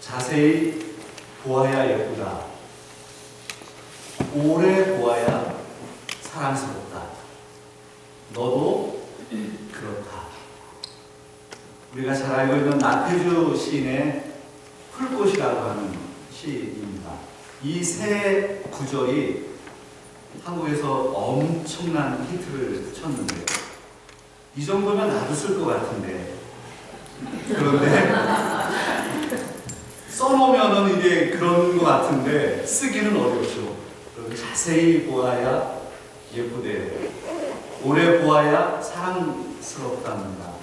자세히 보아야 예쁘다. 오래 보아야 사랑스럽다. 너도 그렇다. 우리가 잘 알고 있는 나태주 시인의 풀꽃이라고 하는 시입니다. 이 세 구절이 한국에서 엄청난 히트를 쳤는데요. 이 정도면 나도 쓸 것 같은데. 그런데 써놓으면은 이게 그런 것 같은데 쓰기는 어렵죠. 자세히 보아야 예쁘대. 오래 보아야 사랑스럽답니다.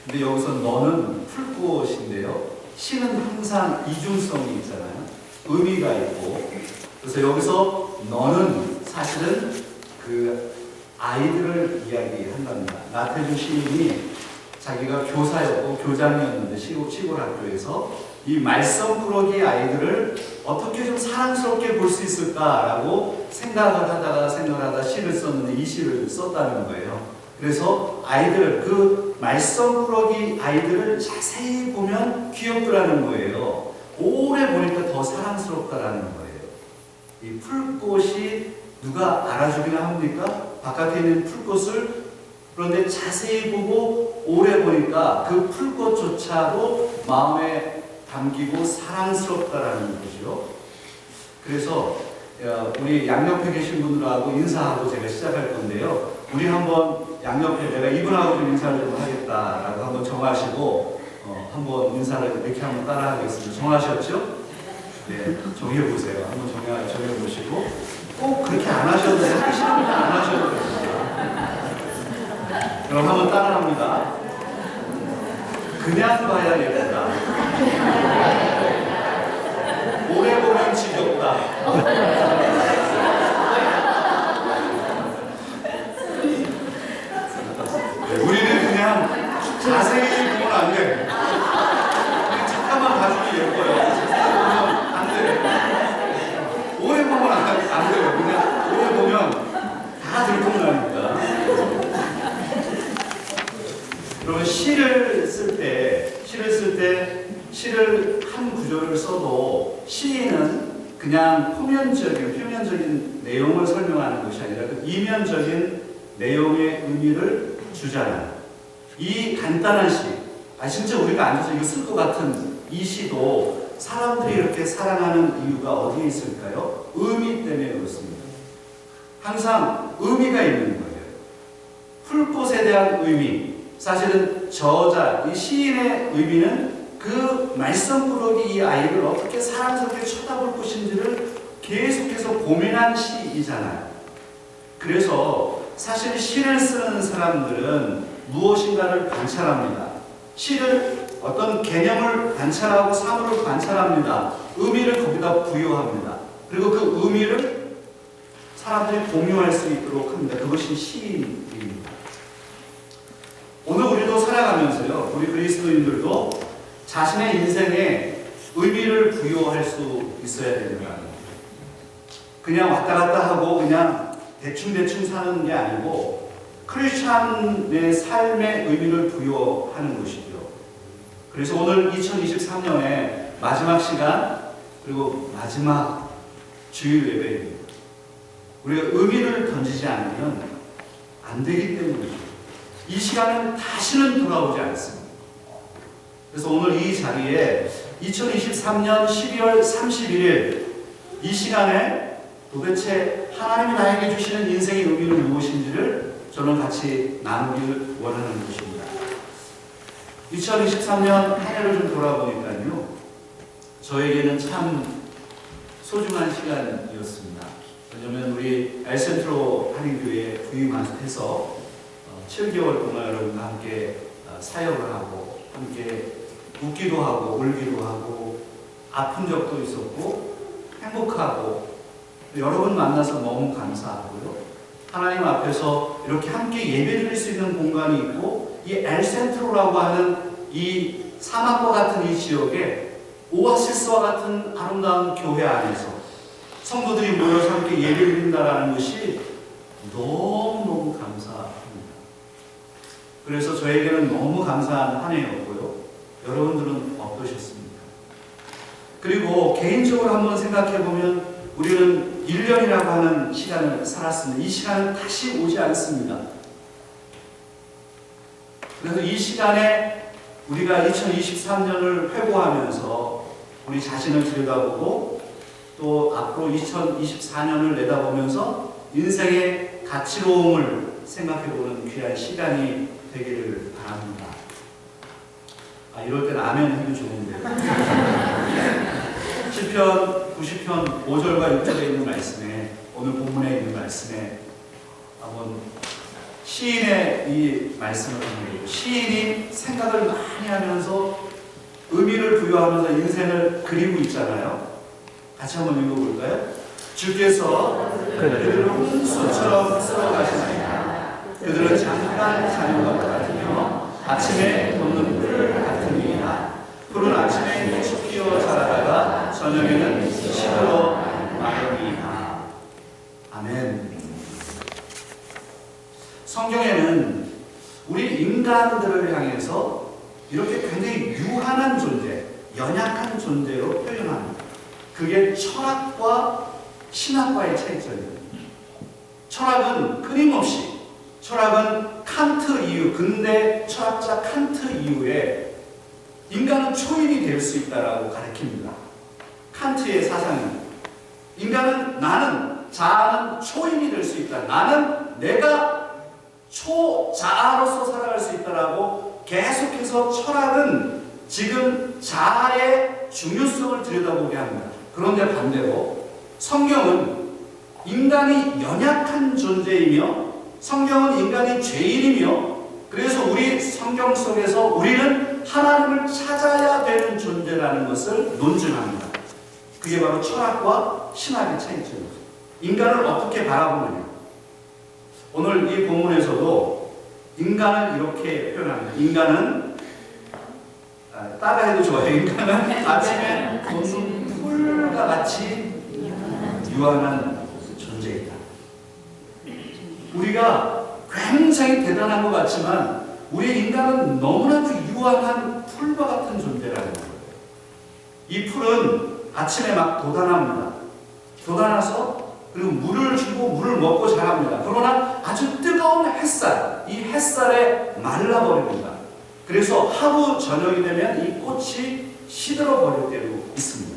근데 여기서 너는 풀꽃인데요. 시는 항상 이중성이 있잖아요. 의미가 있고. 그래서 여기서 너는 사실은 그 아이들을 이야기한답니다. 나태주 시인이 자기가 교사였고 교장이었는데 시골 학교에서 이 말썽꾸러기 아이들을 어떻게 좀 사랑스럽게 볼 수 있을까라고 생각을 하다가 시를 썼는데 이 시를 썼다는 거예요. 그래서 아이들, 그 말썽꾸러기 아이들을 자세히 보면 귀엽더라는 거예요. 오래 보니까 더 사랑스럽다라는 거예요. 이 풀꽃이 누가 알아주기나 합니까? 바깥에 있는 풀꽃을. 그런데 자세히 보고 오래 보니까 그 풀꽃조차도 마음에 담기고 사랑스럽다라는 거죠. 그래서 우리 양옆에 계신 분들하고 인사하고 제가 시작할 건데요. 우리 한번 양옆에 내가 이분하고 좀 인사를 좀 하겠다라고 한번 정하시고 한번 인사를 이렇게 한번 따라하겠습니다. 정하셨죠? 네, 정해보세요. 한번 정해보시고 꼭 그렇게 안 하셔도 돼요. 하기 싫으면 안 하셔도 됩니다. 그럼 한번 따라합니다. 그냥 봐야 예쁘다. 오래 보면 지겹다. 네, 우리는 그냥 자세히 보면 안 돼. 잠깐만 봐주기 예뻐요. 자세히 보면 안 돼. 오래 보면 안 돼요. 그냥 오래 보면 다 들통나니까. 그러면 시를 쓸 때 시를 한 구절을 써도 시인은 그냥 표면적인 내용을 설명하는 것이 아니라 그 이면적인 내용의 의미를 주잖아요. 이 간단한 시, 진짜 우리가 앉아서 이거 쓸 것 같은 이 시도 사람들이 이렇게 사랑하는 이유가 어디에 있을까요? 의미 때문에 그렇습니다. 항상 의미가 있는 거예요. 풀꽃에 대한 의미. 사실은 이 시인의 의미는 그 말썽꾸러기 이 아이를 어떻게 사랑스럽게 쳐다볼 것인지를 계속해서 고민한 시이잖아요. 그래서 사실 시를 쓰는 사람들은 무엇인가를 관찰합니다. 시를 어떤 개념을 관찰하고 사물을 관찰합니다. 의미를 거기다 부여합니다. 그리고 그 의미를 사람들이 공유할 수 있도록 합니다. 그것이 시입니다. 오늘 우리도 살아가면서요, 우리 그리스도인들도 자신의 인생에 의미를 부여할 수 있어야 되는 거 아니에요. 그냥 왔다 갔다 하고 그냥 대충 사는 게 아니고 크리스찬의 삶의 의미를 부여하는 것이죠. 그래서 오늘 2023년의 마지막 시간 그리고 마지막 주일 예배입니다. 우리가 의미를 던지지 않으면 안 되기 때문이죠. 이 시간은 다시는 돌아오지 않습니다. 그래서 오늘 이 자리에 2023년 12월 31일 이 시간에 도대체 하나님이 나에게 주시는 인생의 의미는 무엇인지를 저는 같이 나누기를 원하는 것입니다. 2023년 한 해를 좀 돌아보니까요, 저에게는 참 소중한 시간이었습니다. 왜냐하면 우리 엘센트로 한인교회에 부임해서 7개월 동안 여러분과 함께 사역을 하고 함께 웃기도 하고 울기도 하고 아픈 적도 있었고 행복하고 여러분 만나서 너무 감사하고요. 하나님 앞에서 이렇게 함께 예배드릴 수 있는 공간이 있고 이 엘센트로라고 하는 이 사막과 같은 이 지역에 오아시스와 같은 아름다운 교회 안에서 성도들이 모여서 함께 예배드린다라는 것이 너무너무 감사합니다. 그래서 저에게는 너무 감사한 한 해였고요. 여러분들은 어떠셨습니까? 그리고 개인적으로 한번 생각해 보면 우리는 1년이라고 하는 시간을 살았습니다. 이 시간은 다시 오지 않습니다. 그래서 이 시간에 우리가 2023년을 회고하면서 우리 자신을 들여다보고 또 앞으로 2024년을 내다보면서 인생의 가치로움을 생각해보는 귀한 시간이 되기를 바랍니다. 이럴 때는 아멘 해도 좋은데요. 시편 90편 5절과 6절에 있는 말씀에, 오늘 본문에 있는 말씀에 한번 시인의 이 말씀을 보면, 시인이 생각을 많이 하면서 의미를 부여하면서 인생을 그리고 있잖아요. 같이 한번 읽어볼까요? 주께서 그들을 홍수처럼 쓸어가시나이다. 그들은 잠깐 자는 것 같으며 아침에 돋는 풀 같으니이다. 풀은 아침에 꽃이 피어 자라다가 저녁에는 시들어 마르니이다. 아멘. 성경에는 우리 인간들을 향해서 이렇게 굉장히 유한한 존재, 연약한 존재로 표현합니다. 그게 철학과 신학과의 차이점입니다. 철학은 끊임없이, 철학은 칸트 이후, 근대 철학자 칸트 이후에 인간은 초인이 될 수 있다라고 가르칩니다. 칸트의 사상입니다. 인간은, 나는, 자아는 초인이 될 수 있다. 나는 내가 초자아로서 살아갈 수 있다라고 계속해서 철학은 지금 자아의 중요성을 들여다보게 합니다. 그런데 반대로 성경은 인간이 연약한 존재이며, 성경은 인간이 죄인이며, 그래서 우리 성경 속에서 우리는 하나님을 찾아야 되는 존재라는 것을 논증합니다. 그게 바로 철학과 신학의 차이점입니다. 인간을 어떻게 바라보느냐. 오늘 이 본문에서도 인간을 이렇게 표현합니다. 인간은, 따라해도 좋아요. 인간은 아침에 돋는 풀과 같이 유한한 존재이다. 우리가 굉장히 대단한 것 같지만 우리 인간은 너무나도 유한한 풀과 같은 존재라는 거예요. 이 풀은 아침에 막 돋아납니다. 돋아나서 그리고 물을 주고 물을 먹고 자랍니다. 그러나 아주 뜨거운 햇살, 이 햇살에 말라버립니다. 그래서 하루 저녁이 되면 이 꽃이 시들어버릴 때도 있습니다.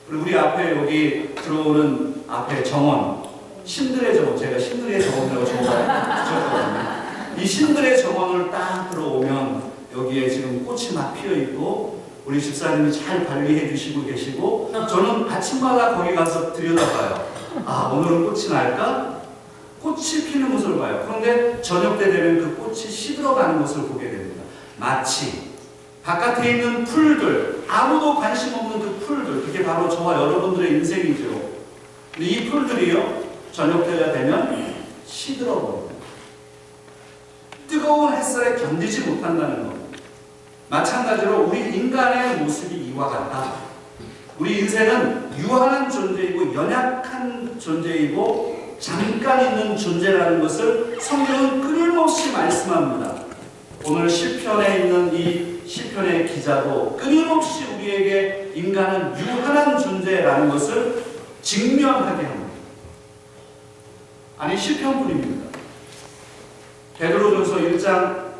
그리고 우리 앞에 여기 들어오는 앞에 정원, 신들의 정원, 제가 신들의 정원이라고 적었거든요. 이 신들의 정원을 딱 들어오면 여기에 지금 꽃이 막 피어있고 우리 집사님이 잘 관리해 주시고 계시고, 저는 아침마다 거기 가서 들여다봐요. 오늘은 꽃이 날까? 꽃이 피는 모습을 봐요. 그런데 저녁 때 되면 그 꽃이 시들어가는 것을 보게 됩니다. 마치 바깥에 있는 풀들, 아무도 관심 없는 그 풀들, 그게 바로 저와 여러분들의 인생이죠. 근데 이 풀들이요, 저녁 때가 되면 시들어버립니다. 뜨거운 햇살에 견디지 못한다는 것. 마찬가지로 우리 인간의 모습이 이와 같다. 우리 인생은 유한한 존재이고 연약한 존재이고 잠깐 있는 존재라는 것을 성경은 끊임없이 말씀합니다. 오늘 시편에 있는 이 시편의 기자도 끊임없이 우리에게 인간은 유한한 존재라는 것을 직면하게 합니다. 아니, 시편뿐입니다. 베드로전서 1장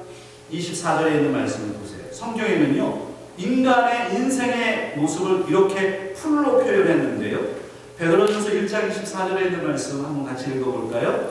24절에 있는 말씀을 보세요. 성경에는요, 인간의 인생의 모습을 이렇게 풀로 표현했는데요. 베드로전서 1장 24절에 있는 말씀 한번 같이 읽어볼까요?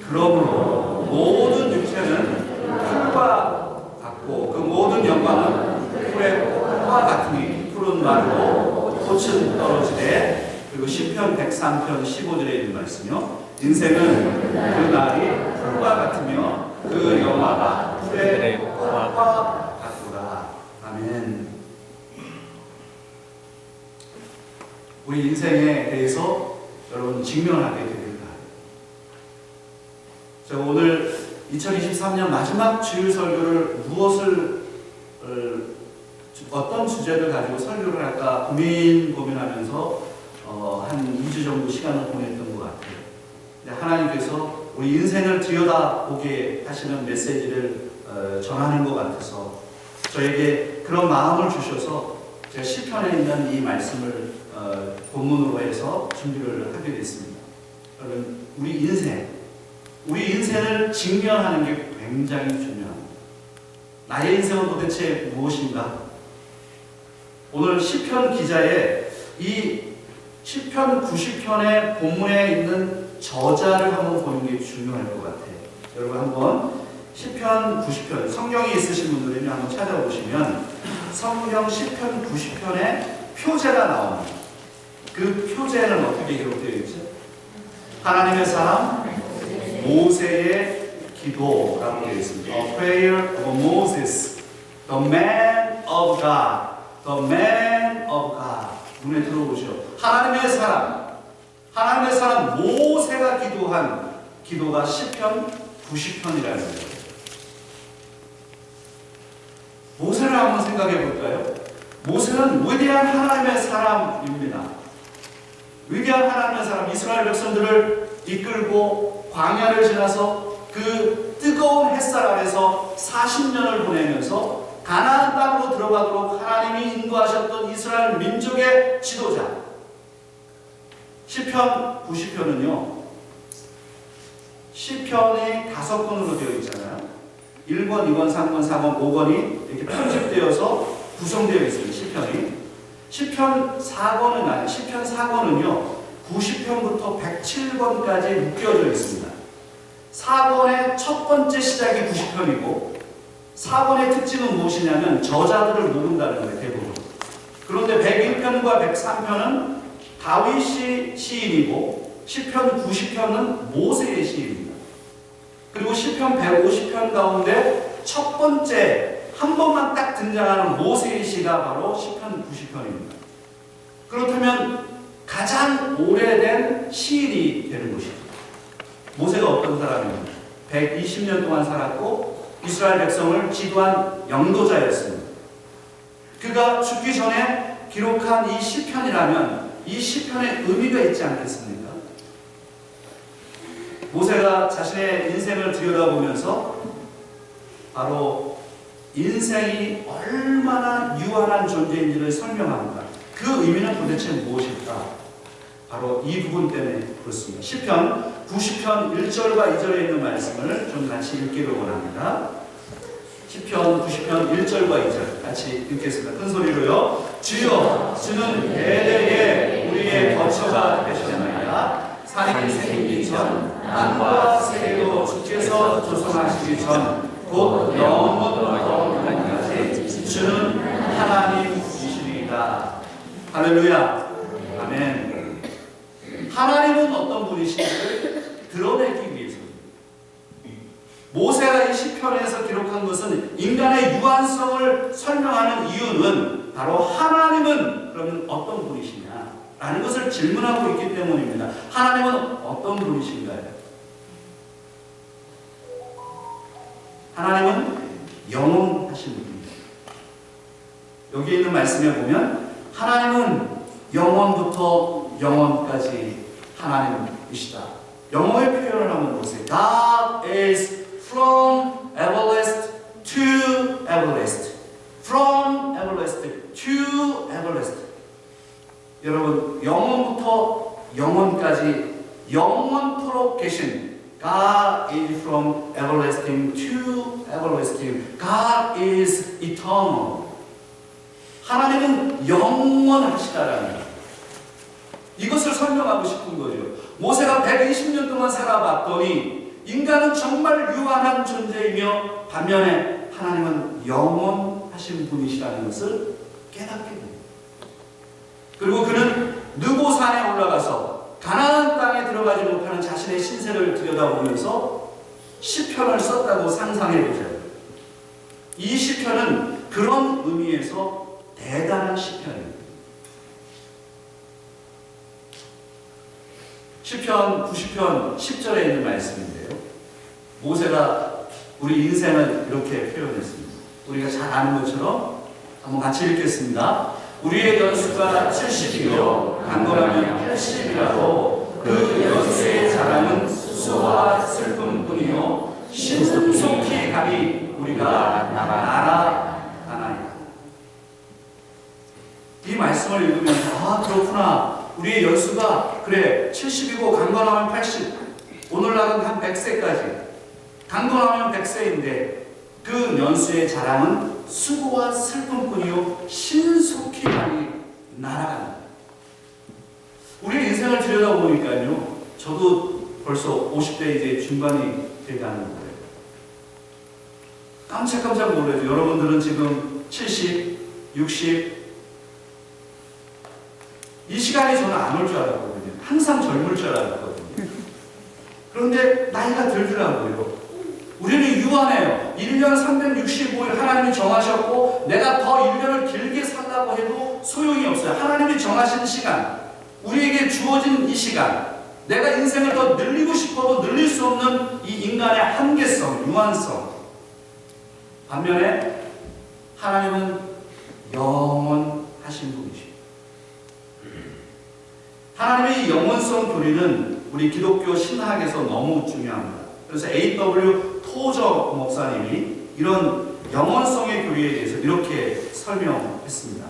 그러므로 모든 육체는 풀과 같고 그 모든 영광은 풀의 꽃과 같으니 풀은 마르고 꽃은 떨어지되. 그리고 시편 103편 15절에 있는 말씀이요. 인생은 그 날이 풀과 같으며 그 영화가 풀의 꽃과 같구나. 아멘. 우리 인생에 대해서 여러분 직면하게 됩니다. 제가 오늘 2023년 마지막 주일 설교를 어떤 주제를 가지고 설교를 할까 고민하면서 한 2주 정도 시간을 보냈던 것 같아요. 하나님께서 우리 인생을 들여다보게 하시는 메시지를 전하는 것 같아서 저에게 그런 마음을 주셔서 제가 시편에 있는 이 말씀을 본문으로 해서 준비를 하게 됐습니다. 여러분, 우리 인생을 직면하는 게 굉장히 중요합니다. 나의 인생은 도대체 무엇인가? 오늘 시편 기자의 이 시편 90편의 본문에 있는 저자를 한번 보는 게 중요할 것 같아요. 여러분 한번 시편 90편, 성경이 있으신 분들은 한번 찾아보시면 성경 시편 90편에 표제가 나옵니다. 그 표제는 어떻게 기록되어 있죠? 하나님의 사람 모세의 기도라고 되어 있습니다. A prayer of Moses, the man of God, the man of God. 눈에 들어보시오. 하나님의 사람 모세가 기도한 기도가 시편 90편이라는 거예요. 모세를 한번 생각해 볼까요? 모세는 위대한 하나님의 사람입니다. 위대한 하나님의 사람, 이스라엘 백성들을 이끌고 광야를 지나서 그 뜨거운 햇살 아래서 40년을 보내면서 가나안 땅으로 들어가도록 하나님이 인도하셨던 이스라엘 민족의 지도자. 시편 90편은요, 시편이 5권으로 되어 있잖아요. 1권, 2권, 3권, 4권, 5권이 이렇게 편집되어서 구성되어 있습니다. 시편 4권은요 90편부터 107권까지 묶여져 있습니다. 4권의 첫 번째 시작이 90편이고 4권의 특징은 무엇이냐면 저자들을 모른다는 거예요. 대부분. 그런데 101편과 103편은 다윗이 시인이고 시편 90편은 모세의 시입니다. 그리고 시편 150편 가운데 첫 번째 한 번만 딱 등장하는 모세의 시가 바로 시편 90편입니다. 그렇다면 가장 오래된 시인이 되는 것이죠. 모세가 어떤 사람입니까? 120년 동안 살았고 이스라엘 백성을 지도한 영도자였습니다. 그가 죽기 전에 기록한 이 시편이라면 이 시편에 의미가 있지 않겠습니까? 모세가 자신의 인생을 들여다보면서 바로 인생이 얼마나 유한한 존재인지를 설명합니다. 그 의미는 도대체 무엇일까? 바로 이 부분 때문에 그렇습니다. 시편 90편 1절과 2절에 있는 말씀을 좀 같이 읽기를 원합니다. 시편 90편 1절과 2절 같이 읽겠습니다. 큰 소리로요. 주여, 주는 대대에 우리의 거처가 되시나이다. 산이 생기기 전, 땅과 세계도 주께서 조성하시기 전, 곧 영원까지 주는 하나님이시리이다. 할렐루야. 아멘. 하나님은 어떤 분이신지를 드러내기 위해서입니다. 모세가 이 시편에서 기록한 것은 인간의 유한성을 설명하는 이유는 바로 하나님은 그러면 어떤 분이시냐 라는 것을 질문하고 있기 때문입니다. 하나님은 어떤 분이신가요? 하나님은 영원하신 분입니다. 여기 있는 말씀에 보면 하나님은 영원부터 영원까지 하나님이시다. 영어의 표현을 한번 보세요. God is from everlasting to everlasting. From everlasting to everlasting. 여러분, 영원부터 영원까지 영원토록 계신 God is from everlasting to everlasting. God is eternal. 하나님은 영원하시다라는 것. 이것을 설명하고 싶은 거죠. 모세가 120년 동안 살아봤더니 인간은 정말 유한한 존재이며 반면에 하나님은 영원하신 분이시라는 것을 깨닫게 됩니다. 그리고 그는 느고산에 올라가서 가나안 땅에 들어가지 못하는 자신의 신세를 들여다보면서 시편을 썼다고 상상해 보세요. 이 시편은 그런 의미에서 대단한 시편입니다. 시편 90편 10절에 있는 말씀인데요. 모세가 우리 인생을 이렇게 표현했습니다. 우리가 잘 아는 것처럼 한번 같이 읽겠습니다. 우리의 연수가 70이요 강건하면 80이라도 그 연수의 자랑은 수와 슬픔뿐이요 신속히 가리 우리가 날아가나이다. 말씀을 읽으면서 아 그렇구나. 우리의 연수가 그래 70이고 강건하면 80. 오늘날은 한 100세까지. 강건하면 100세인데 그 연수의 자랑은 수고와 슬픔뿐이요 신속히 많이 날아간다. 우리 인생을 들여다보니까요. 저도 벌써 50대 이제 중반이 돼가는 거예요. 깜짝깜짝 놀라죠. 여러분들은 지금 70, 60. 이 시간이 저는 안 올 줄 알았거든요. 항상 젊을 줄 알았거든요. 그런데 나이가 들더라고요. 우리는 유한해요. 1년 365일 하나님이 정하셨고 내가 더 1년을 길게 살라고 해도 소용이 없어요. 하나님이 정하신 시간, 우리에게 주어진 이 시간, 내가 인생을 더 늘리고 싶어도 늘릴 수 없는 이 인간의 한계성, 유한성. 반면에 하나님은 영원하신 분이십니다. 하나님의 이 영원성 교리는 우리 기독교 신학에서 너무 중요합니다. 그래서 A.W. 토저 목사님이 이런 영원성의 교리에 대해서 이렇게 설명했습니다.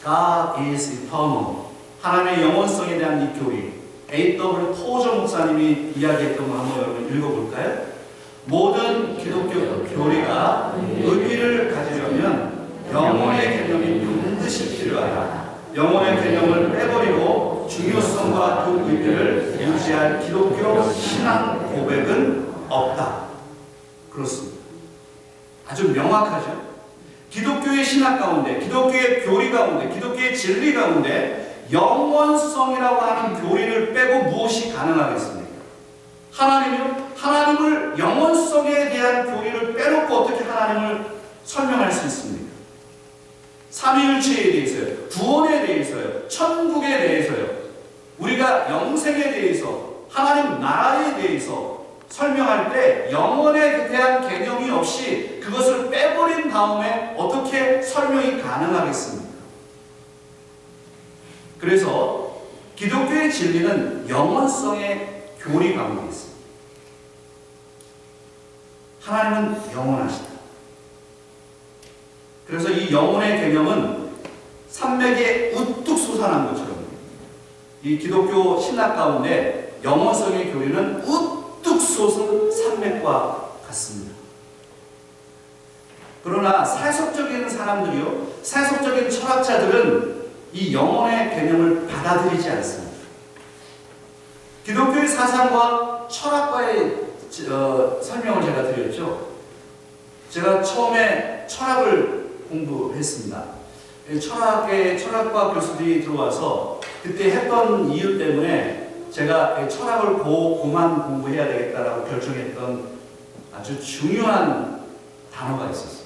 God is eternal. 하나님의 영원성에 대한 이 교리. A.W. 토저 목사님이 이야기했던 거 한번 여러분 읽어볼까요? 모든 기독교 교리가 의미를 가지려면 영혼의 개념이 반드시 필요하다. 영혼의 개념을 빼버리고 중요성과 그 의미를 유지할 기독교 신앙 고백은 없다. 그렇습니다. 아주 명확하죠. 기독교의 신학 가운데, 기독교의 교리 가운데, 기독교의 진리 가운데 영원성이라고 하는 교리를 빼고 무엇이 가능하겠습니까? 하나님을 영원성에 대한 교리를 빼놓고 어떻게 하나님을 설명할 수 있습니까? 삼위일체에 대해서요, 구원에 대해서요, 천국에 대해서요, 우리가 영생에 대해서, 하나님 나라에 대해서 설명할 때 영원에 대한 개념이 없이 그것을 빼버린 다음에 어떻게 설명이 가능하겠습니까? 그래서 기독교의 진리는 영원성의 교리 가운데 있습니다. 하나님은 영원하시다. 그래서 이 영혼의 개념은 산맥에 우뚝 솟아난 것처럼 이 기독교 신학 가운데 영원성의 교리는 우뚝 솟은 산맥과 같습니다. 그러나 세속적인 사람들이요, 세속적인 철학자들은 이 영혼의 개념을 받아들이지 않습니다. 기독교의 사상과 철학과의 설명을 제가 드렸죠. 제가 처음에 철학을 공부했습니다. 철학과 교수들이 들어와서 그때 했던 이유 때문에 제가 철학을 고만 공부해야 되겠다라고 결정했던 아주 중요한 단어가 있었어요.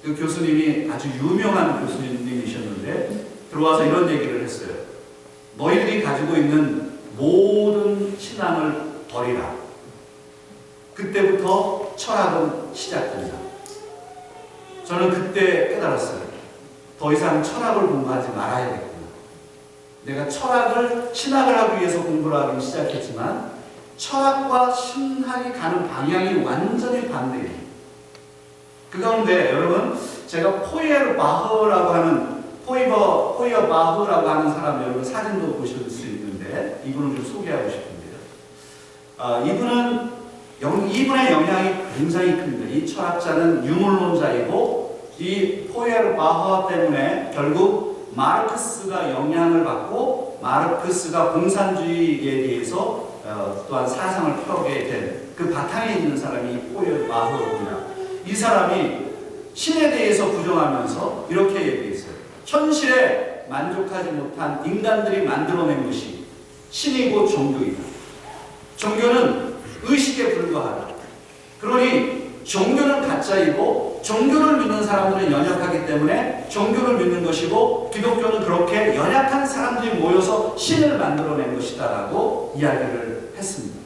그 교수님이 아주 유명한 교수님이셨는데 들어와서 이런 얘기를 했어요. 너희들이 가지고 있는 모든 신앙을 버리라. 그때부터 철학은 시작된다. 저는 그때 깨달았어요. 더 이상 철학을 공부하지 말아야겠구나. 내가 신학을 하기 위해서 공부를 하기 시작했지만 철학과 신학이 가는 방향이 완전히 반대예요. 그 가운데 여러분, 제가 포이어 바흐라고 하는 사람 여러분 사진도 보실 수 있는데 이분을 좀 소개하고 싶은데요. 이분의 영향이 굉장히 큽니다. 이 철학자는 유물론자이고 이 포이어 바흐 때문에 결국 마르크스가 영향을 받고 마르크스가 공산주의에 대해서 또한 사상을 펴게 된 그 바탕에 있는 사람이 포이어 바흐입니다. 이 사람이 신에 대해서 부정하면서 이렇게 얘기했어요. 현실에 만족하지 못한 인간들이 만들어낸 것이 신이고 종교이다. 종교는 의식에 불과하다. 그러니 종교는 가짜이고 종교를 믿는 사람들은 연약하기 때문에 종교를 믿는 것이고 기독교는 그렇게 연약한 사람들이 모여서 신을 만들어낸 것이다라고 이야기를 했습니다.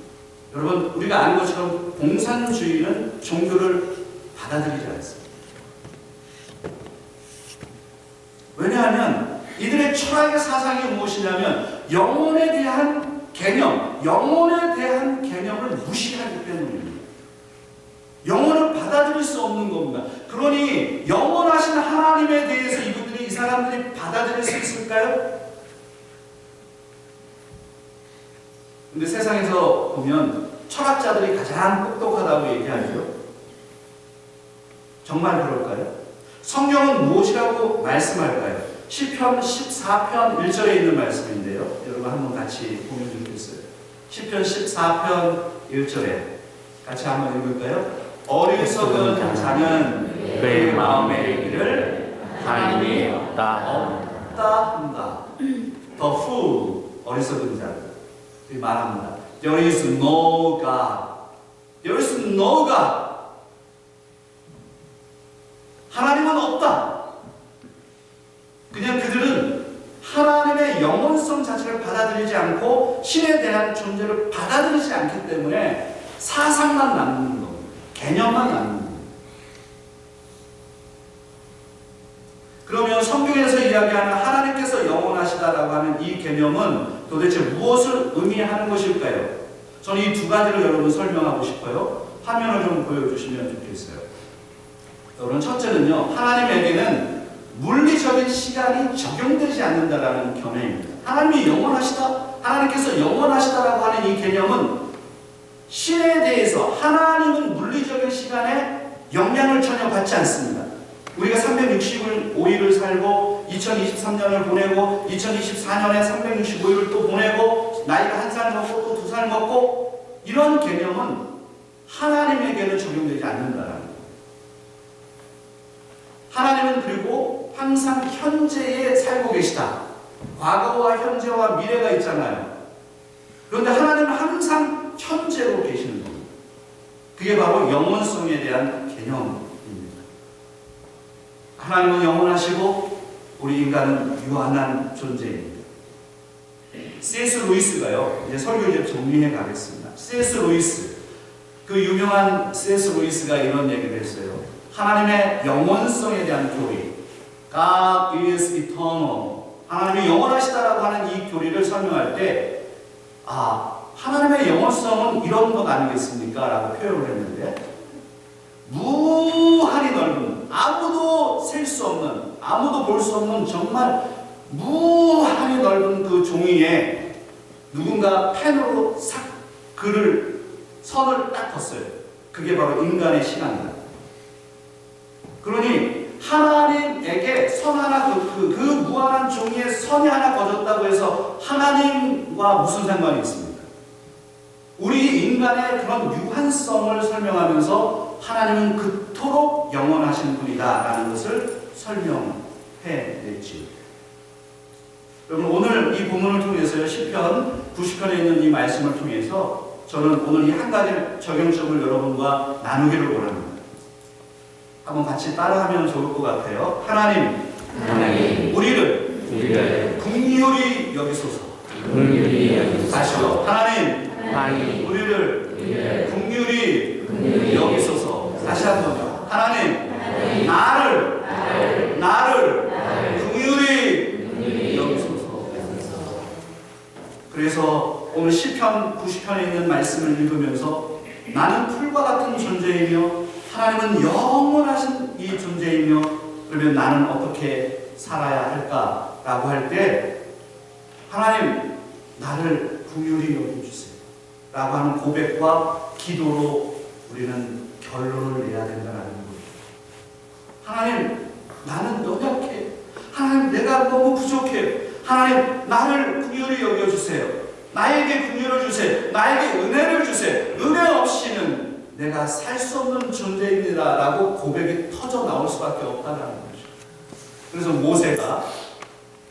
여러분, 우리가 아는 것처럼 공산주의는 종교를 받아들이지 않습니다. 왜냐하면 이들의 철학의 사상이 무엇이냐면 영혼에 대한 개념을 무시하기 때문입니다. 영혼을 받아들일 수 없는 겁니다. 그러니 영원하신 하나님에 대해서 이 사람들이 받아들일 근데 세상에서 보면 철학자들이 가장 똑똑하다고 얘기하죠. 정말 그럴까요? 성경은 무엇이라고 말씀할까요? 시편 14편 1절에 있는 말씀인데요. 여러분 한번 같이 보면 좋겠어요. 시편 14편 1절에 같이 한번 읽을까요? 어리석은 자는 그의 마음에 이르기를 하나님이 없다. 한다. The fool, 어리석은 자 말합니다. There is no God. There is no God. 하나님은 없다. 그냥 그들은 하나님의 영원성 자체를 받아들이지 않고 신에 대한 존재를 받아들이지 않기 때문에 사상만 남는 겁니다. 개념만 남는 겁니다. 그러면 성경에서 이야기하는 하나님께서 영원하시다라고 하는 이 개념은 도대체 무엇을 의미하는 것일까요? 저는 이 두 가지를 여러분 설명하고 싶어요. 화면을 좀 보여주시면 좋겠어요. 여러분, 첫째는요, 하나님에게는 물리적인 시간이 적용되지 않는다라는 견해입니다. 하나님이 영원하시다, 하나님께서 영원하시다라고 하는 이 개념은 신에 대해서 하나님은 물리적인 시간에 영향을 전혀 받지 않습니다. 우리가 365일을 살고 2023년을 보내고 2024년에 365일을 또 보내고 나이가 1살 먹고 또 2살 먹고 이런 개념은 하나님에게는 적용되지 않는다라는 거예요. 하나님은 그리고 항상 현재에 살고 계시다. 과거와 현재와 미래가 있잖아요. 그런데 하나님은 항상 현재로 계시는 겁니다. 그게 바로 영원성에 대한 개념입니다. 하나님은 영원하시고 우리 인간은 유한한 존재입니다. C.S. 루이스가요, 이제 설교 이제 정리해 가겠습니다. C.S. 루이스, 그 유명한 C.S. 루이스가 이런 얘기를 했어요. 하나님의 영원성에 대한 교리, God is eternal. 하나님이 영원하시다라고 하는 이 교리를 설명할 때, 하나님의 영원성은 이런 것 아니겠습니까? 라고 표현을 했는데, 무한히 넓은, 아무도 셀 수 없는, 아무도 볼 수 없는 정말 무한히 넓은 그 종이에 누군가 펜으로 싹 선을 딱 걷어요. 그게 바로 인간의 시간이다. 그러니 하나님에게 선 하나, 그 무한한 종이에 선이 하나 거졌다고 해서 하나님과 무슨 상관이 있습니까? 우리 인간의 그런 유한성을 설명하면서 하나님은 그토록 영원하신 분이다 라는 것을 설명해냈지요. 여러분, 오늘 이 본문을 통해서요, 시편 90편에 있는 이 말씀을 통해서 저는 오늘 이 한 가지 적용점을 여러분과 나누기를 원합니다. 한번 같이 따라하면 좋을 것 같아요. 하나님, 우리를 긍휼히 여기소서. 다시요. 하나님, 우리를 긍휼히 여기소서. 다시 한번. 하나님, 나를 긍휼히 여기소서. 그래서 오늘 시편 90편에 있는 말씀을 읽으면서 나는 풀과 같은 존재이며 하나님은 영원하신 이 존재이며 그러면 나는 어떻게 살아야 할까라고 할 때 하나님, 나를 긍휼히 여겨주세요 라고 하는 고백과 기도로 우리는 결론을 내야 된다는 거예요. 하나님, 나는 연약해. 하나님, 내가 너무 부족해. 하나님, 나를 긍휼히 여겨주세요. 나에게 긍휼을 주세요. 나에게 은혜를 주세요. 은혜 없이는 내가 살 수 없는 존재입니다 라고 고백이 터져 나올 수밖에 없다는 거죠. 그래서 모세가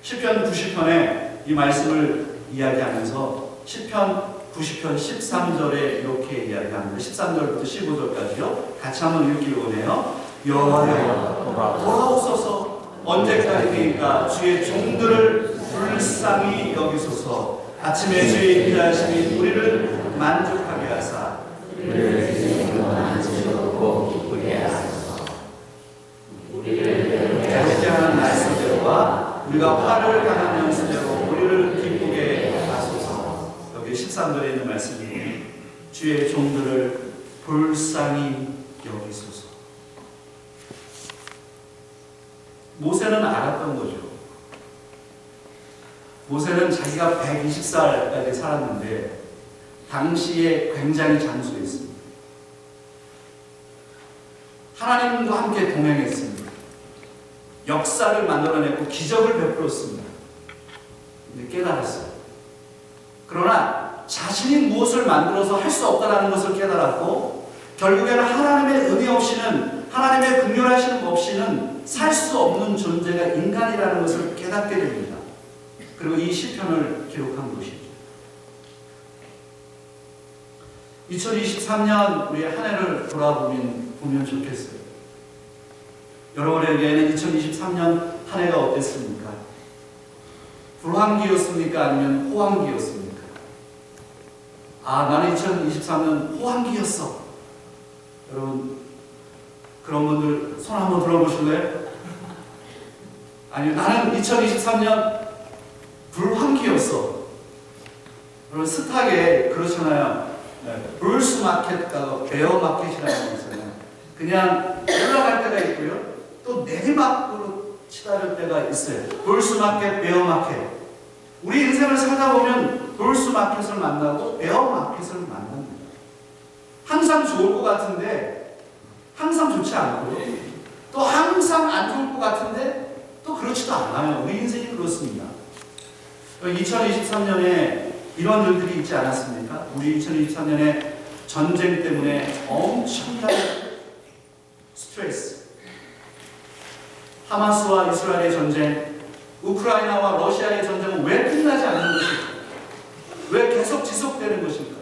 시편 90편에 이 말씀을 이야기하면서 시편 90편 13절에 이렇게 이야기합니다. 13절부터 15절까지요. 같이 한번 읽기를 원해요. 여호와여, 돌아오소서. 언제까지니까 주의 종들을 불쌍히 여기소서. 아침에 주의 인자하심이 우리를 만족하게 하사 괴롭게 하는 말씀대로와 우리가 화를 당한 연수대로 우리를 기쁘게 하소서. 여기 13절에 있는 말씀이 주의 종들을 불쌍히 여기소서. 모세는 알았던 거죠. 모세는 자기가 120살까지 살았는데 당시에 굉장히 장수했습니다. 하나님과 함께 동행했습니다. 역사를 만들어내고 기적을 베풀었습니다. 근데 깨달았어요. 그러나 자신이 무엇을 만들어서 할 수 없다는 것을 깨달았고, 결국에는 하나님의 은혜 없이는, 하나님의 긍휼하심 없이는 살 수 없는 존재가 인간이라는 것을 깨닫게 됩니다. 그리고 이 시편을 기록한 것이죠. 2023년 우리의 한 해를 돌아보면 좋겠어요. 여러분에게는 2023년 한 해가 어땠습니까? 불황기였습니까? 아니면 호황기였습니까? 아, 나는 2023년 호황기였어. 여러분, 그런 분들 손 한번 들어보실래요? 아니요, 나는 2023년 불황기였어. 여러분, 스탁에 그렇잖아요. 브루스 마켓과 베어 마켓이라는 게 있어요. 그냥 올라갈 때가 있고요, 또 내리막으로 치달을 때가 있어요. 브루스 마켓, 베어 마켓. 우리 인생을 살다 보면 브루스 마켓을 만나고 베어 마켓을 만납니다. 항상 좋을 것 같은데 항상 좋지 않고요, 또 항상 안 좋을 것 같은데 또 그렇지도 않아요. 우리 인생이 그렇습니다. 2023년에 이런 일들이 있지 않았습니까? 우리 2023년에 전쟁 때문에 엄청난 스트레스, 하마스와 이스라엘의 전쟁, 우크라이나와 러시아의 전쟁은 왜 끝나지 않는 것일까? 왜 계속 지속되는 것일까?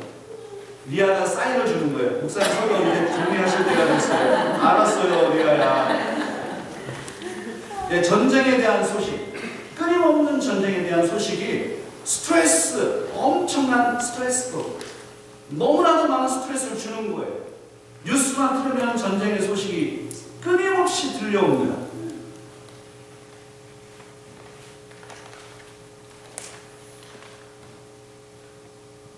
리아가 사인을 주는 거예요. 목사님 설교 이제 정리하실 때가 됐어요. 알았어요, 리아야. 네, 전쟁에 대한 소식, 끊임없는 전쟁에 대한 소식이 스트레스, 엄청난 스트레스로 너무나도 많은 스트레스를 주는 거예요. 뉴스만 틀으면 전쟁의 소식이 끊임없이 들려옵니다.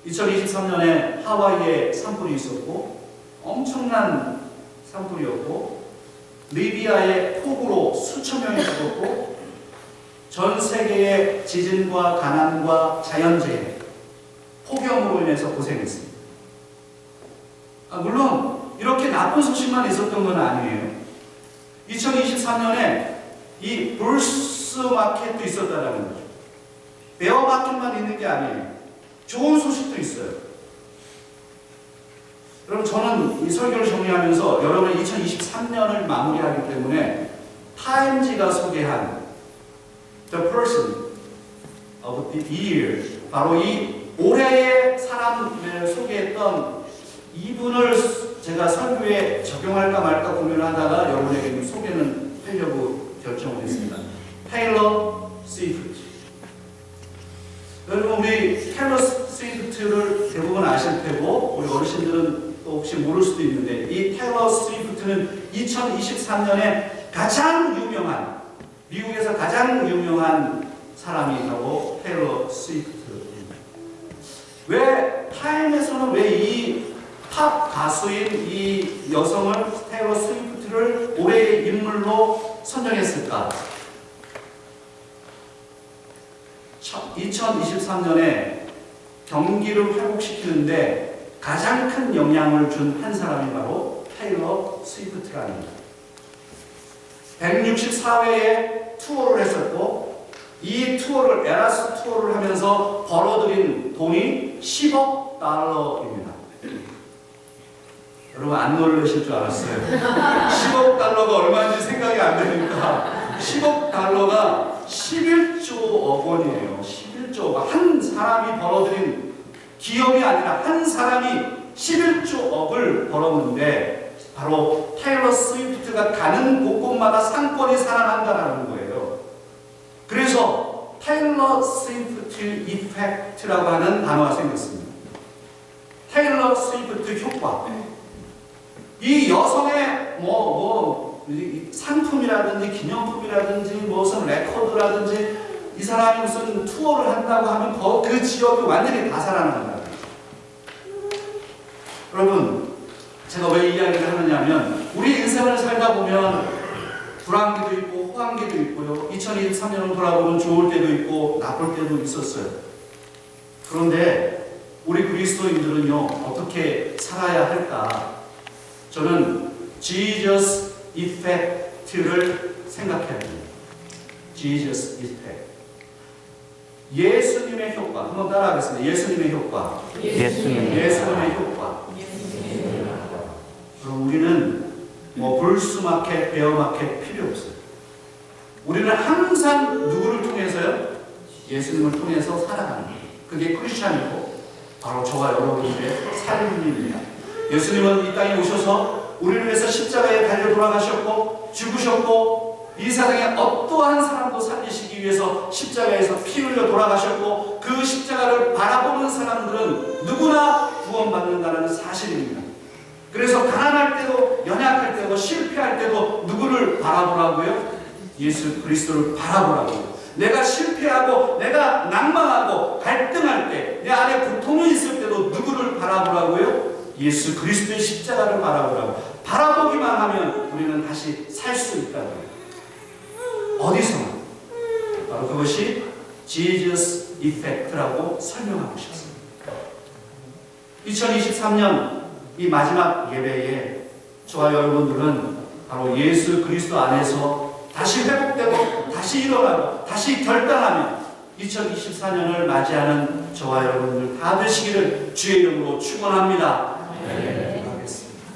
(2023년에) 하와이에 산불이 있었고, 엄청난 산불이었고, 리비아의 폭우로 수천 명이 죽었고, 전 세계의 지진과 가난과 자연재해, 폭염으로 인해서 고생했습니다. 물론 이렇게 나쁜 소식만 있었던 건 아니에요. 2023년에 이 브루스 마켓도 있었다는 거죠. 베어 마켓만 있는 게 아니에요. 좋은 소식도 있어요. 여러분, 저는 이 설교를 정리하면서 여러분의 2023년을 마무리하기 때문에 타임지가 소개한 The person of the year, 바로 이 올해의 사람을 소개했던 이분을 제가 설교에 적용할까 말까 고민을 하다가 여러분에게 소개는 하려고 결정을 했습니다. 테일러 스위프트. 여러분, 우리 테일러 스위프트를 대부분 아실 테고, 우리 어르신들은 또 혹시 모를 수도 있는데, 이 테일러 스위프트는 2023년에 가장 유명한, 미국에서 가장 유명한 사람이 바로 테일러 스위프트입니다. 왜 타임에서는 왜 이 팝 가수인 이 여성을, 테일러 스위프트를 올해의 인물로 선정했을까? 2023년에 경기를 회복시키는데 가장 큰 영향을 준 한 사람이 바로 테일러 스위프트랍니다. 164회의 투어를 했었고, 이 투어를, 에라스 투어를 하면서 벌어들인 돈이 10억 달러입니다. 여러분, 안 놀라실 줄 알았어요. 10억 달러가 얼마인지 생각이 안 되니까, 10억 달러가 11조억 원이에요. 11조억. 한 사람이 벌어들인, 기업이 아니라 한 사람이 11조억을 벌었는데, 바로 테일러 스위프트가 가는 곳곳마다 상권이 살아난다는 거예요. 그래서 테일러 스위프트 이펙트라고 하는 단어가 생겼습니다. 테일러 스위프트 효과. 이 여성의 상품이라든지 기념품이라든지 무슨 레코드라든지, 이 사람이 무슨 투어를 한다고 하면 그 지역이 완전히 다 살아난다. 여러분, 제가 왜 이야기를 하느냐면, 우리 인생을 살다 보면 불황기도 있고 호황기도 있고요. 2023년을 돌아보면 좋을 때도 있고 나쁠 때도 있었어요. 그런데 우리 그리스도인들은요 어떻게 살아야 할까? 저는 Jesus Effect를 생각해야 됩니다. Jesus Effect. 예수님의 효과. 한번 따라하겠습니다. 예수님의 효과. 예수님의 효과. 그럼 우리는 뭐 불수마켓, 베어마켓 필요 없어요. 우리는 항상 누구를 통해서요? 예수님을 통해서 살아가는 거예요. 그게 크리스찬이고 바로 저와 여러분들의 삶입니다. 예수님은 이 땅에 오셔서 우리를 위해서 십자가에 달려 돌아가셨고 죽으셨고 이 세상에 어떠한 사람도 살리시기 위해서 십자가에서 피 흘려 돌아가셨고 그 십자가를 바라보는 사람들은 누구나 구원받는다는 사실입니다. 그래서 가난할 때도 연약할 때도 실패할 때도 누구를 바라보라고요? 예수 그리스도를 바라보라고요. 내가 실패하고 내가 낭망하고 갈등할 때 내 안에 고통이 있을 때도 누구를 바라보라고요? 예수 그리스도의 십자가를 바라보라고. 바라보기만 하면 우리는 다시 살 수 있다고요. 어디서나. 바로 그것이 Jesus Effect라고 설명하고 싶습니다. 2023년 이 마지막 예배에 저와 여러분들은 바로 예수 그리스도 안에서 다시 회복되고 다시 일어나고 다시 결단하며 2024년을 맞이하는 저와 여러분들 다 되시기를 주의 이름으로 축원합니다.